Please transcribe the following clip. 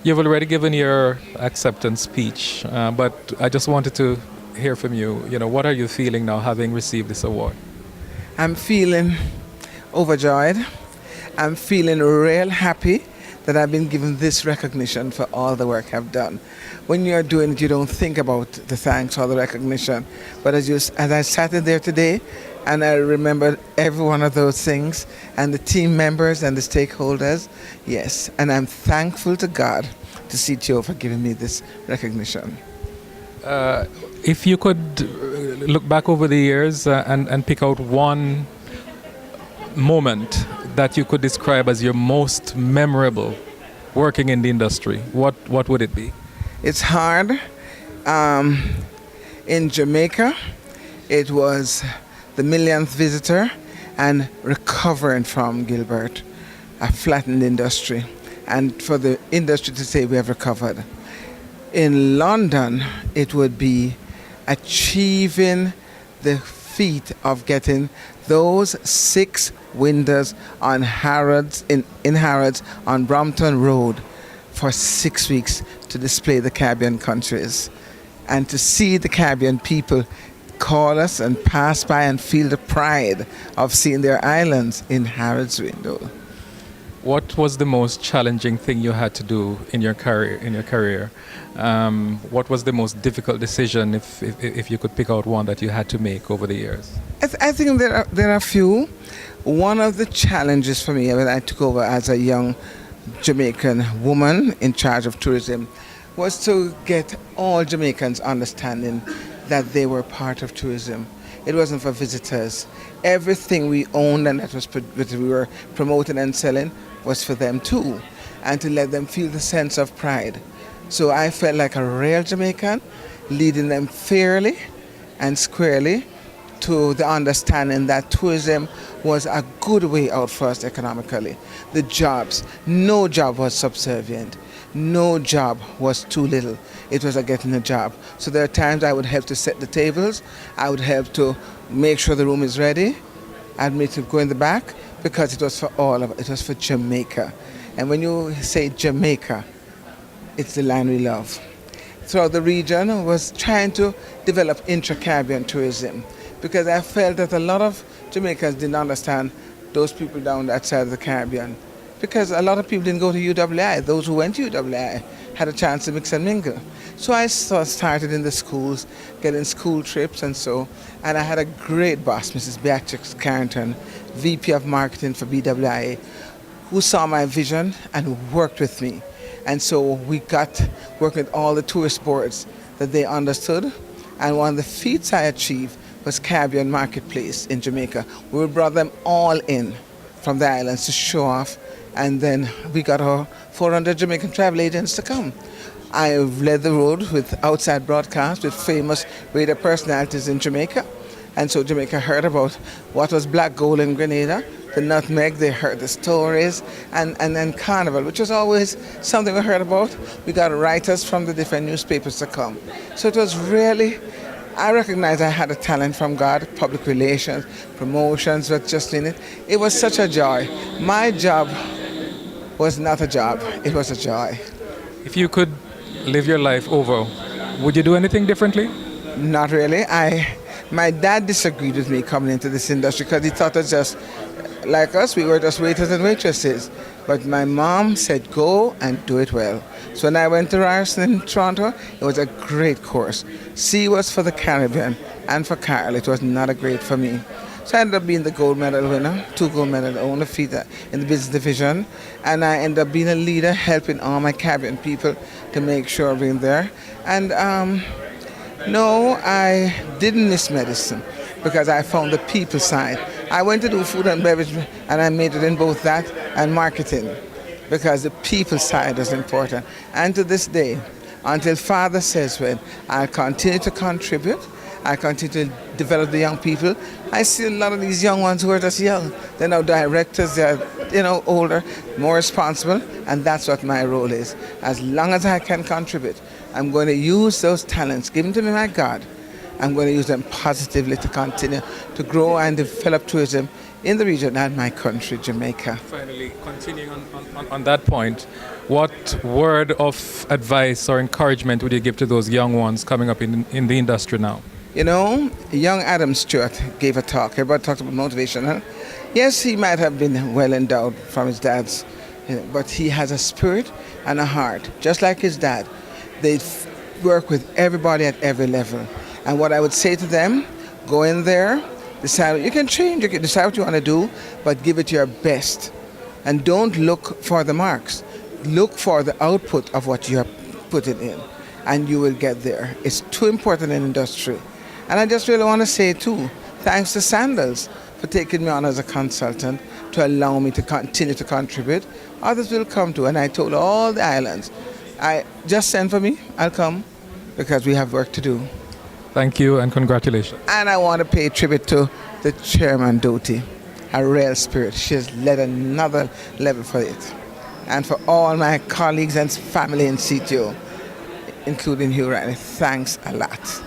You've already given your acceptance speech, but I just wanted to hear from you. What are you feeling now having received this award? I'm feeling overjoyed. I'm feeling real happy that I've been given this recognition for all the work I've done. When you're doing it, you don't think about the thanks or the recognition. But as I sat in there today, and I remembered every one of those things, and the team members and the stakeholders, yes. And I'm thankful to God, to CTO, for giving me this recognition. If you could look back over the years and pick out one moment that you could describe as your most memorable working in the industry, what would it be? It's hard. In Jamaica, it was the millionth visitor and recovering from Gilbert, a flattened industry, and for the industry to say we have recovered. In London, it would be achieving the feat of getting those 6 windows on Harrods in Harrods on Brompton Road for 6 weeks to display the Caribbean countries, and to see the Caribbean people call us and pass by and feel the pride of seeing their islands in Harrods window. What was the most challenging thing you had to do in your career? What was the most difficult decision, if you could pick out one that you had to make over the years? I think there are a few. One of the challenges for me when I took over as a young Jamaican woman in charge of tourism was to get all Jamaicans understanding that they were part of tourism. It wasn't for visitors. Everything we owned and that we were promoting and selling was for them too, and to let them feel the sense of pride. So I felt like a real Jamaican, leading them fairly and squarely to the understanding that tourism was a good way out for us economically. The jobs, no job was subservient. No job was too little. It was getting a job. So there are times I would help to set the tables. I would help to make sure the room is ready. I'd make to go in the back because it was for all of it. It was for Jamaica. And when you say Jamaica, it's the land we love. Throughout the region, I was trying to develop intra-Caribbean tourism because I felt that a lot of Jamaicans didn't understand those people down that side of the Caribbean. Because a lot of people didn't go to UWI. Those who went to UWI had a chance to mix and mingle. So I started in the schools, getting school trips and so. And I had a great boss, Mrs. Beatrix Carrington, VP of Marketing for BWI, who saw my vision and worked with me. And so we got working with all the tourist boards that they understood. And one of the feats I achieved was Caribbean Marketplace in Jamaica. We brought them all in from the islands to show off. And then we got our 400 Jamaican travel agents to come. I led the road with outside broadcasts with famous radio personalities in Jamaica. And so Jamaica heard about what was black gold in Grenada, the nutmeg, they heard the stories, and then Carnival, which was always something we heard about. We got writers from the different newspapers to come. So it was really, I recognized I had a talent from God, public relations, promotions, but just in it. It was such a joy. My job was not a job, it was a joy. If you could live your life over, would you do anything differently? Not really. My dad disagreed with me coming into this industry because he thought us just like us, we were just waiters and waitresses. But my mom said, go and do it well. So when I went to Ryerson in Toronto, it was a great course. C was for the Caribbean, and for Carrole, it was not a great for me. So I ended up being the gold medal winner, 2 gold medal owner in the business division. And I ended up being a leader, helping all my Caribbean people to make sure we're there. And no, I didn't miss medicine because I found the people side. I went to do food and beverage, and I made it in both that and marketing because the people side is important. And to this day, until Father says when, I continue to contribute. I continue to develop the young people. I see a lot of these young ones who are just young. They're now directors, they're older, more responsible, and that's what my role is. As long as I can contribute, I'm going to use those talents given to me by God. I'm going to use them positively to continue to grow and develop tourism in the region and my country, Jamaica. Finally, continuing on that point, what word of advice or encouragement would you give to those young ones coming up in the industry now? You know, young Adam Stewart gave a talk. Everybody talked about motivation. Huh? Yes, he might have been well endowed from his dad's, but he has a spirit and a heart, just like his dad. They work with everybody at every level. And what I would say to them, go in there, decide, you can change, you can decide what you want to do, but give it your best. And don't look for the marks. Look for the output of what you have put it in, and you will get there. It's too important in industry. And I just really want to say too, thanks to Sandals for taking me on as a consultant to allow me to continue to contribute. Others will come too, and I told all the islands, I just send for me, I'll come, because we have work to do. Thank you and congratulations. And I want to pay tribute to the chairman, Doty, a real spirit. She has led another level for it. And for all my colleagues and family in CTO, including Hugh Riley, thanks a lot.